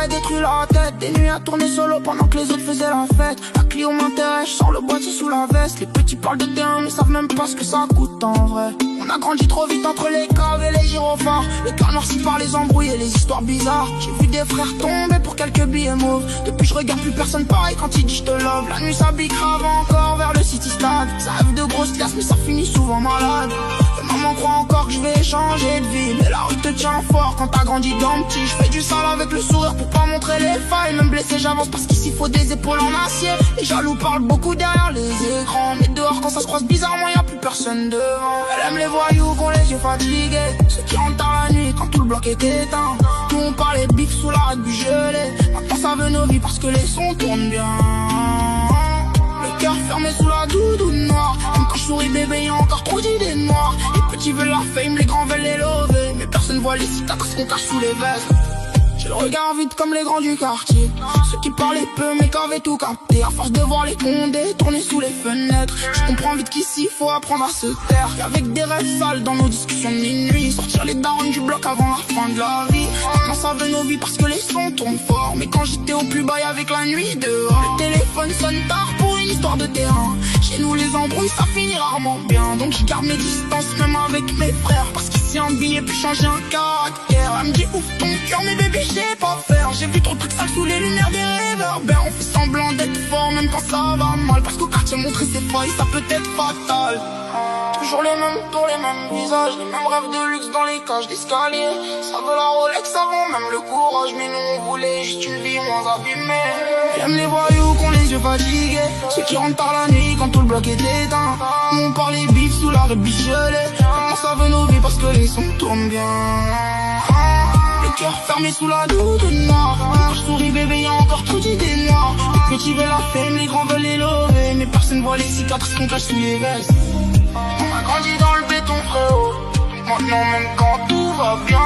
m'aurait détruit la tête. Des nuits à tourner solo pendant que les autres faisaient la fête. La Clio m'intéresse, je sors le boîtier sous la veste. Les petits parlent de terrain mais savent même pas ce que ça coûte en vrai. On a grandi trop vite entre les caves et les gyrophares. Le cœur noirci par les embrouilles et les histoires bizarres. J'ai vu des frères tomber pour quelques billets mauves. Depuis je regarde plus personne pareil quand il dit je te love. La nuit s'habille grave encore vers le City Stade. Ça rêve de grosses classes mais ça finit souvent malade. Et maman croit encore que je vais changer de vie, mais la rue te tient fort quand t'as grandi dans le petit. Je fais du sale avec le sourire pour pas montrer les failles. Même blessé j'avance parce qu'ici faut des épaules en acier. Les jaloux parlent beaucoup derrière les écrans, mais dehors quand ça se croise bizarrement y'a plus personne devant. Elle aime les voyous qui ont les yeux fatigués, ceux qui rentrent tard la nuit quand tout le bloc est éteint. Nous on parlait bif sous la règle du gelé. Maintenant ça veut nos vies parce que les sons tournent bien. Le cœur fermé sous la doudoune noire. Même quand je souris bébé y'a encore trop d'idées noires. Les petits veulent la fame, les grands veulent les lever, mais personne voit les citas parce qu'on cache sous les vestes. J'ai le regard vide comme les grands du quartier, ceux qui parlaient peu mais qui avaient tout capté. À force de voir les condés tourner sous les fenêtres, je comprends vite qu'ici faut apprendre à se taire. Qu'avec des rêves sales dans nos discussions de minuit, sortir les darons du bloc avant la fin de la vie. Maintenant ça veut nos vies parce que les sons tournent fort, mais quand j'étais au plus bas avec la nuit dehors. Le téléphone sonne tard pour une histoire de terrain. Chez nous les embrouilles ça finit rarement bien, donc je garde mes distances même avec mes frères. Parce qu'ici un billet peut changer un caractère. Elle me dit ouf ton cœur mais bébé je sais pas faire. J'ai vu trop de trucs sales sous les lumières des réverbères. On fait semblant d'être fort même quand ça va mal, parce qu'au quartier montrer ses failles ça peut être fatal. Toujours les mêmes tours, les mêmes visages, les mêmes rêves de luxe dans les cages d'escalier. Ça veut la Rolex avant même le courage, mais nous on voulait juste une vie moins abîmée. Elle aime les voyous qui ont les yeux fatigués, ceux qui rentrent tard la nuit quand tout le bloc est éteint. Nous on parlait bif sous la rue gelée. Maintenant ça veut nos vies parce que les sons tournent bien. Le cœur fermé sous la doudoune noire. Quand je souris bébé y'a encore trop d'idées noires. Les petits veulent la fame, les grands veulent les lever, mais personne voit les cicatrices qu'on cache sous les vestes. On a grandi dans le béton frérot, maintenant même quand tout va bien,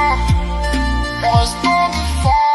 on reste en défense.